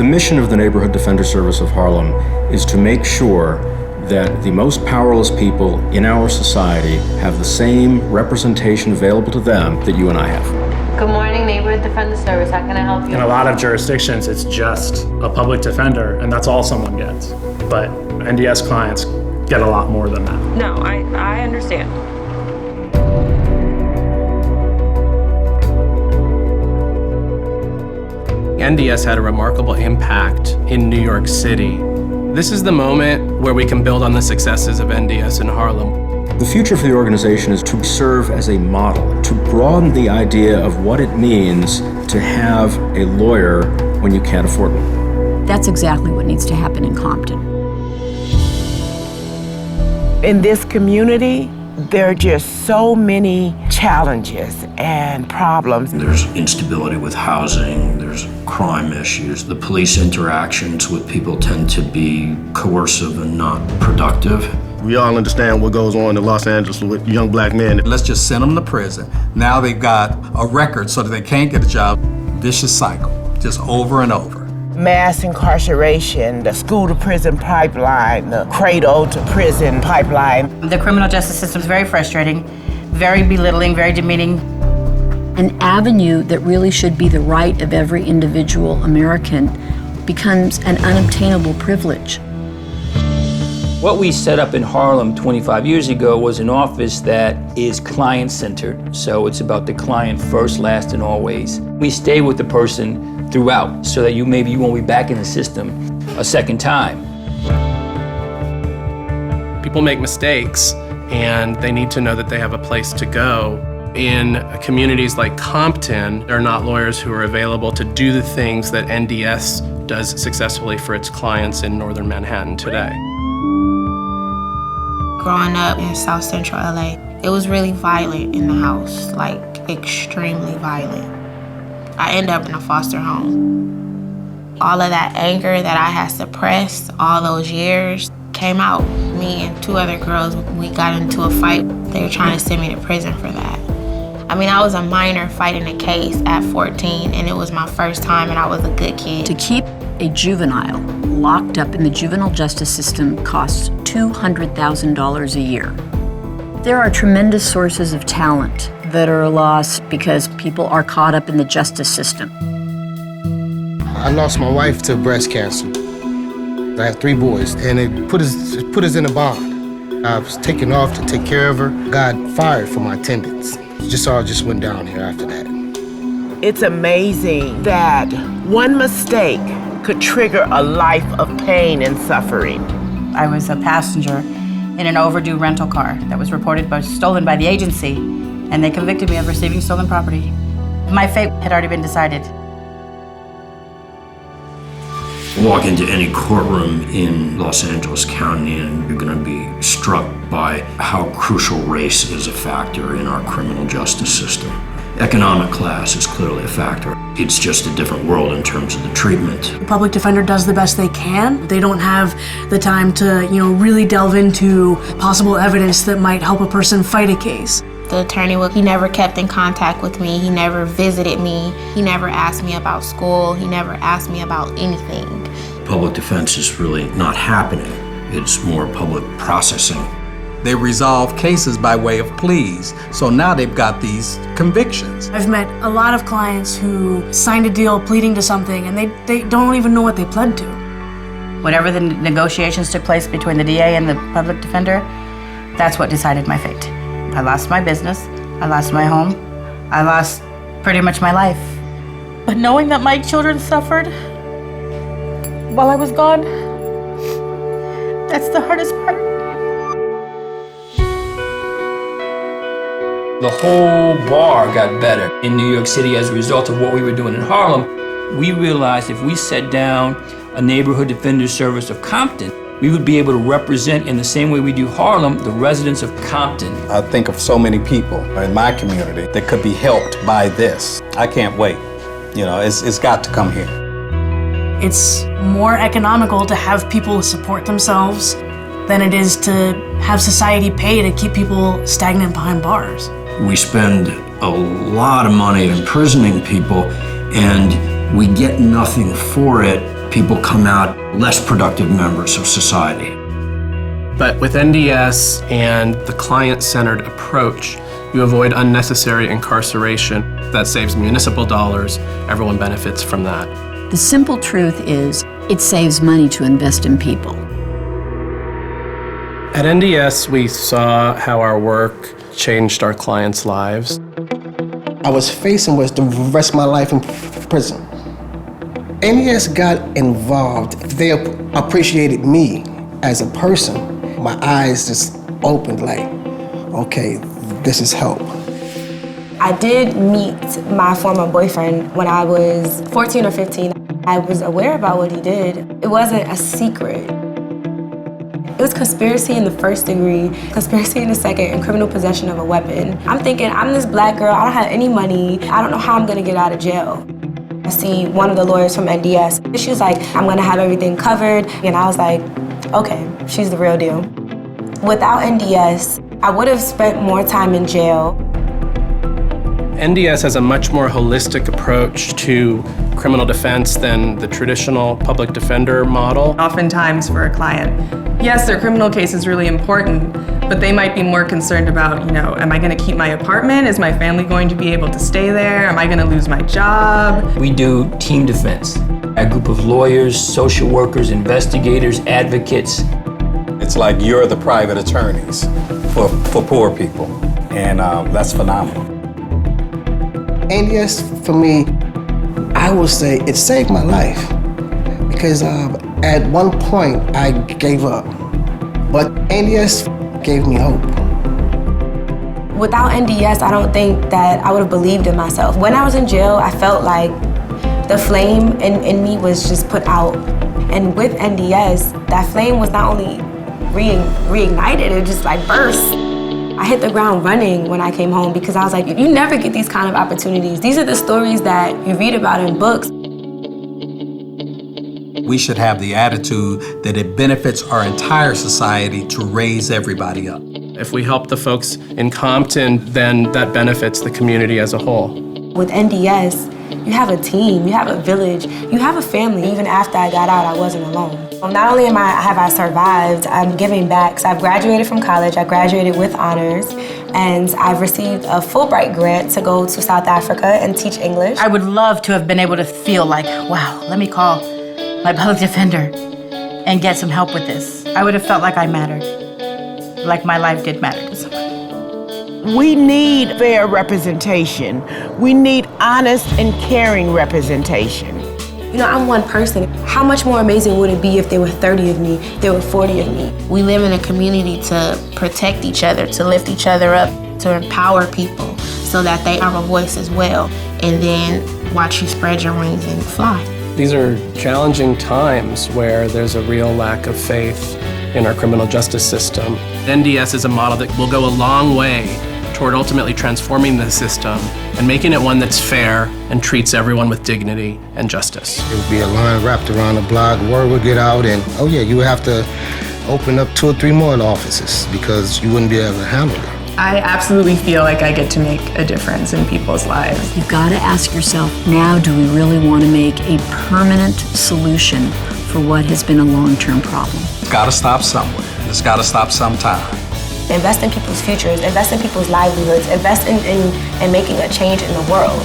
The mission of the Neighborhood Defender Service of Harlem is to make sure that the most powerless people in our society have the same representation available to them that you and I have. Good morning, Neighborhood Defender Service. How can I help you? In a lot of jurisdictions, it's just a public defender, and that's all someone gets. But NDS clients get a lot more than that. No, I understand. NDS had a remarkable impact in New York City. This is the moment where we can build on the successes of NDS in Harlem. The future for the organization is to serve as a model, to broaden the idea of what it means to have a lawyer when you can't afford one. That's exactly what needs to happen in Compton. In this community, there are just so many challenges and problems. There's instability with housing, there's crime issues. The police interactions with people tend to be coercive and not productive. We all understand what goes on in Los Angeles with young black men. Let's just send them to prison. Now they've got a record so that they can't get a job. Vicious cycle, just over and over. Mass incarceration, the school-to-prison pipeline, the cradle-to-prison pipeline. The criminal justice system is very frustrating, very belittling, very demeaning. An avenue that really should be the right of every individual American becomes an unobtainable privilege. What we set up in Harlem 25 years ago was an office that is client-centered, so it's about the client first, last, and always. We stay with the person throughout, so that maybe you won't be back in the system a second time. People make mistakes, and they need to know that they have a place to go. In communities like Compton, there are not lawyers who are available to do the things that NDS does successfully for its clients in northern Manhattan today. Growing up in South Central LA, it was really violent in the house, like extremely violent. I ended up in a foster home. All of that anger that I had suppressed all those years came out. Me and two other girls, we got into a fight. They were trying to send me to prison for that. I mean, I was a minor fighting a case at 14, and it was my first time, and I was a good kid. To keep a juvenile locked up in the juvenile justice system costs $200,000 a year. There are tremendous sources of talent that are lost because people are caught up in the justice system. I lost my wife to breast cancer. I have 3 boys, and it put us in a bond. I was taken off to take care of her. Got fired for my attendance. All just went down here after that. It's amazing that one mistake could trigger a life of pain and suffering. I was a passenger in an overdue rental car that was reported stolen by the agency, and they convicted me of receiving stolen property. My fate had already been decided. Walk into any courtroom in Los Angeles County and you're going to be struck by how crucial race is a factor in our criminal justice system. Economic class is clearly a factor. It's just a different world in terms of the treatment. The public defender does the best they can. They don't have the time to, really delve into possible evidence that might help a person fight a case. The attorney, he never kept in contact with me. He never visited me. He never asked me about school. He never asked me about anything. Public defense is really not happening. It's more public processing. They resolve cases by way of pleas, so now they've got these convictions. I've met a lot of clients who signed a deal pleading to something, and they don't even know what they pled to. Whatever the negotiations took place between the DA and the public defender, that's what decided my fate. I lost my business, I lost my home, I lost pretty much my life. But knowing that my children suffered while I was gone, that's the hardest part. The whole bar got better in New York City as a result of what we were doing in Harlem. We realized if we set down a neighborhood defender service of Compton, we would be able to represent in the same way we do Harlem, the residents of Compton. I think of so many people in my community that could be helped by this. I can't wait. It's got to come here. It's more economical to have people support themselves than it is to have society pay to keep people stagnant behind bars. We spend a lot of money imprisoning people, and we get nothing for it. people come out less productive members of society. But with NDS and the client-centered approach, you avoid unnecessary incarceration. That saves municipal dollars. Everyone benefits from that. The simple truth is, it saves money to invest in people. At NDS, we saw how our work changed our clients' lives. I was facing with the rest of my life in prison. NDS got involved. They appreciated me as a person. My eyes just opened like, okay, this is help. I did meet my former boyfriend when I was 14 or 15. I was aware about what he did. It wasn't a secret. It was conspiracy in the first degree, conspiracy in the second, and criminal possession of a weapon. I'm thinking, I'm this black girl, I don't have any money, I don't know how I'm gonna get out of jail. I see one of the lawyers from NDS. She was like, I'm gonna have everything covered. And I was like, okay, she's the real deal. Without NDS, I would have spent more time in jail. NDS has a much more holistic approach to criminal defense than the traditional public defender model. Oftentimes for a client, yes, their criminal case is really important, but they might be more concerned about, am I gonna keep my apartment? Is my family going to be able to stay there? Am I gonna lose my job? We do team defense. A group of lawyers, social workers, investigators, advocates. It's like you're the private attorneys for poor people, and that's phenomenal. NDS, for me, I would say it saved my life because at one point I gave up, but NDS gave me hope. Without NDS, I don't think that I would have believed in myself. When I was in jail, I felt like the flame in me was just put out. And with NDS, that flame was not only reignited, it just like burst. I hit the ground running when I came home because I was like, you never get these kind of opportunities. These are the stories that you read about in books. We should have the attitude that it benefits our entire society to raise everybody up. If we help the folks in Compton, then that benefits the community as a whole. With NDS, you have a team, you have a village, you have a family. Even after I got out, I wasn't alone. Not only have I survived, I'm giving back. So I've graduated from college, I graduated with honors, and I've received a Fulbright grant to go to South Africa and teach English. I would love to have been able to feel like, wow, let me call my public defender and get some help with this. I would have felt like I mattered, like my life did matter to somebody. We need fair representation. We need honest and caring representation. I'm one person. How much more amazing would it be if there were 30 of me, there were 40 of me? We live in a community to protect each other, to lift each other up, to empower people so that they have a voice as well. And then watch you spread your wings and fly. These are challenging times where there's a real lack of faith in our criminal justice system. NDS is a model that will go a long way toward ultimately transforming the system and making it one that's fair and treats everyone with dignity and justice. There would be a line wrapped around the block, word would get out, and oh yeah, you would have to open up 2 or 3 more offices because you wouldn't be able to handle it. I absolutely feel like I get to make a difference in people's lives. You've got to ask yourself, now do we really want to make a permanent solution for what has been a long-term problem? It's got to stop somewhere. It's got to stop sometime. Invest in people's futures, invest in people's livelihoods, invest in making a change in the world.